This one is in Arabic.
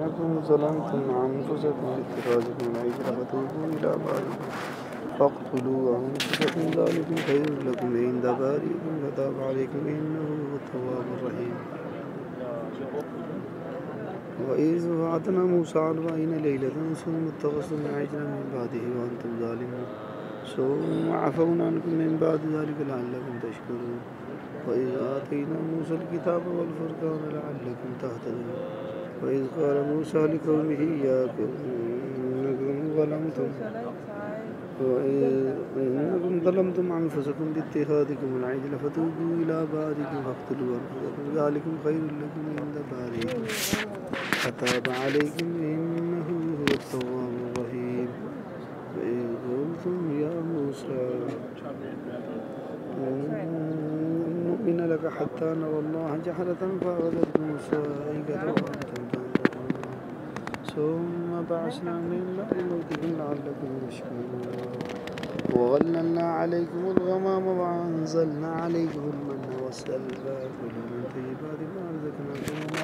إنكم ظلمتم أنفسكم باتخاذكم العجل فتوبوا إلى بارئكم فاقتلوا أنفسكم ذلكم خير لكم عند بارئكم فتاب عليكم إنه هو التواب الرحيم. وإذ وعدنا موسى 40 ليلة ثم اتخذتم العجل من بعده وأنتم ظالمون ثم عفونا عنكم من بعد ذلك لعلكم تشكرون. وإذ آتينا موسى الكتاب والفرقان لعلكم تهتدون. وإذ قال موسى لقومه يا قوم إنكم ظلمتم أنفسكم باتخاذكم العجل فتوبوا إلى بارئكم فاقتلوا أنفسكم ذلكم خير لكم عند بارئكم فتاب عليكم إنه هو التواب الرحيم. وإذ قلتم يا موسى نؤمن لك حتى نرى الله جهرة فأخذتكم الصاعقة وأنتم تنظرون ثم بعثنا من بعد موتكم لعلكم تشكرون. وظللنا عليكم الغمام وأنزلنا عليكم المن والسلوى كلوا من طيبات ما رزقناكم وما